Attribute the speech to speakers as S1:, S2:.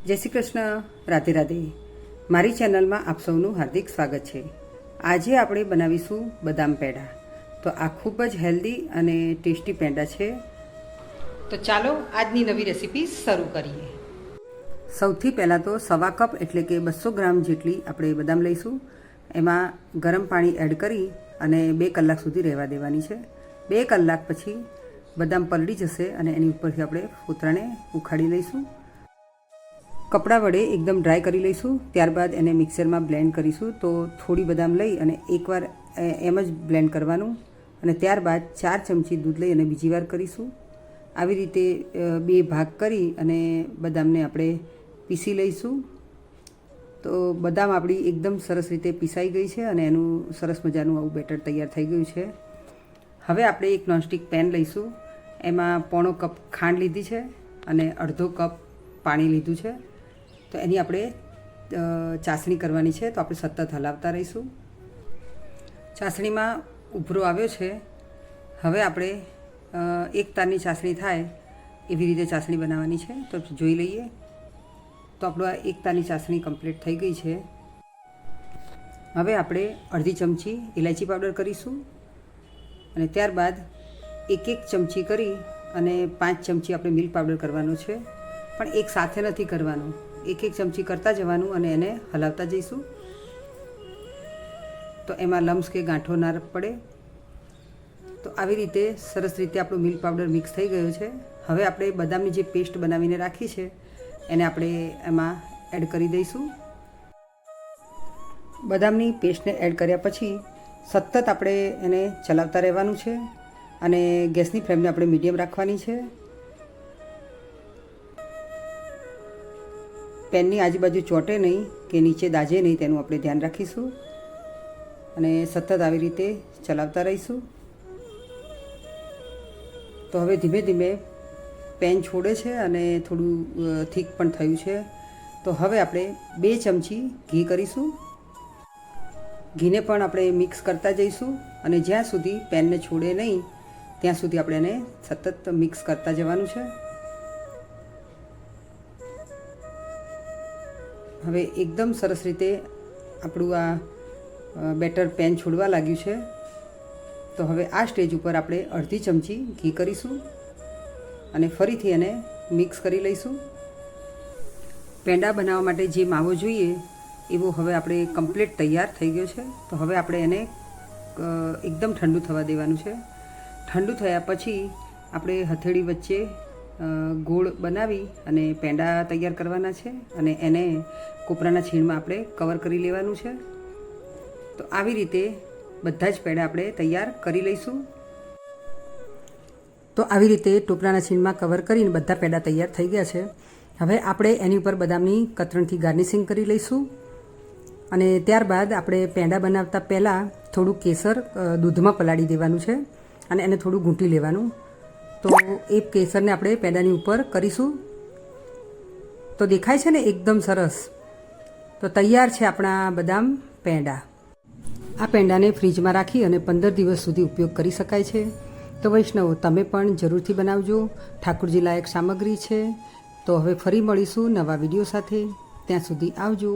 S1: જય શ્રી કૃષ્ણ, રાધે રાધે. મારી ચેનલમાં આપ સૌનું હાર્દિક સ્વાગત છે. આજે આપણે બનાવીશું બદામ પેંડા. તો આ ખૂબ જ હેલ્ધી અને ટેસ્ટી પેંડા છે. તો ચાલો આજની નવી રેસીપી શરૂ કરીએ. સૌથી પહેલાં તો સવા કપ એટલે કે 200 ગ્રામ જેટલી આપણે બદામ લઈશું. એમાં ગરમ પાણી એડ કરી અને 2 કલાક સુધી રહેવા દેવાની છે. 2 કલાક પછી બદામ પલળી જશે અને એની ઉપરથી આપણે ફોતરાને ઉખાડી લઈશું. કપડાં વડે એકદમ ડ્રાય કરી લઈશું. ત્યારબાદ એને મિક્સરમાં બ્લેન્ડ કરીશું. તો થોડી બદામ લઈ અને એકવાર એમ જ બ્લેન્ડ કરવાનું અને ત્યારબાદ 4 ચમચી દૂધ લઈ અને બીજી વાર કરીશું. આવી રીતે 2 ભાગ કરી અને બદામને આપણે પીસી લઈશું. તો બદામ આપણી એકદમ સરસ રીતે પીસાઈ ગઈ છે અને એનું સરસ મજાનું આવું બેટર તૈયાર થઈ ગયું છે. હવે આપણે એક નોનસ્ટિક પેન લઈશું. એમાં 1/4 કપ ખાંડ લીધી છે અને અડધો કપ પાણી લીધું છે. તો એની આપણે ચાસણી કરવાની છે. તો આપણે સતત હલાવતા રહીશું. ચાસણીમાં ઉભરો આવ્યો છે. હવે આપણે એક તારની ચાસણી થાય એવી રીતે ચાસણી બનાવવાની છે. તો જોઈ લઈએ. તો આપણું આ એક તારની ચાસણી કમ્પ્લીટ થઈ ગઈ છે. હવે આપણે અડધી ચમચી ઇલાયચી પાવડર કરીશું અને ત્યારબાદ એક ચમચી કરી અને 5 ચમચી આપણે મિલ્ક પાવડર કરવાનો છે. પણ એક સાથે નથી કરવાનું, એક ચમચી કરતા જવાનું અને એને હલાવતા જઈશું. તો એમાં લમ્સ કે ગાંઠો ના પડે. તો આવી રીતે સરસ રીતે આપણું મિલ્ક પાવડર મિક્સ થઈ ગયો છે. હવે આપણે બદામની જે પેસ્ટ બનાવીને રાખી છે એને આપણે એમાં એડ કરી દઈશું. બદામની પેસ્ટને એડ કર્યા પછી સતત આપણે એને ચલાવતા રહેવાનું છે અને ગેસની ફ્લેમને આપણે મીડિયમ રાખવાની છે. પેનની આજુબાજુ ચોંટે નહીં કે નીચે દાજે નહીં તેનું આપણે ધ્યાન રાખીશું અને સતત આવી રીતે ચલાવતા રહીશું. તો હવે ધીમે ધીમે પેન છોડે છે અને થોડું થીક પણ થયું છે. તો હવે આપણે 2 ચમચી ઘી કરીશું. ઘીને પણ આપણે મિક્સ કરતા જઈશું અને જ્યાં સુધી પેનને છોડે નહીં ત્યાં સુધી આપણે એને સતત મિક્સ કરતા જવાનું છે. હવે એકદમ સરસ રીતે આપણું આ બેટર પેન છોડવા લાગ્યું છે. તો હવે આ સ્ટેજ ઉપર આપણે અડધી ચમચી ઘી કરીશું અને ફરીથી એને મિક્સ કરી લઈશું. પેંડા બનાવવા માટે જે માવો જોઈએ એવો હવે આપણે કમ્પ્લીટ તૈયાર થઈ ગયો છે. તો હવે આપણે એને એકદમ ઠંડુ થવા દેવાનું છે. ઠંડુ થયા પછી આપણે હથેળી વચ્ચે ગોળ બનાવી અને પેંડા તૈયાર કરવાના છે અને એને કોપરાના છીણમાં આપણે કવર કરી લેવાનું છે. તો આવી રીતે બધા જ પેંડા આપણે તૈયાર કરી લઈશું. તો આવી રીતે ટોપરાના છીણમાં કવર કરીને બધા પેંડા તૈયાર થઈ ગયા છે. હવે આપણે એની ઉપર બદામની કતરણથી ગાર્નિશિંગ કરી લઈશું અને ત્યારબાદ આપણે પેંડા બનાવતા પહેલાં થોડું કેસર દૂધમાં પલાળી દેવાનું છે અને એને થોડું ગૂંટી લેવાનું. તો એ કેસરને આપણે પેંડાની ઉપર કરીશું. તો દેખાય છે ને એકદમ સરસ. તો તૈયાર છે આપણા બદામ પેંડા. આ પેંડાને ફ્રીજમાં રાખી અને 15 દિવસ સુધી ઉપયોગ કરી શકાય છે. તો વૈષ્ણવો તમે પણ જરૂરથી બનાવજો. ઠાકોરજી લાયક સામગ્રી છે. તો હવે ફરી મળીશું નવા વિડીયો સાથે. ત્યાં સુધી આવજો.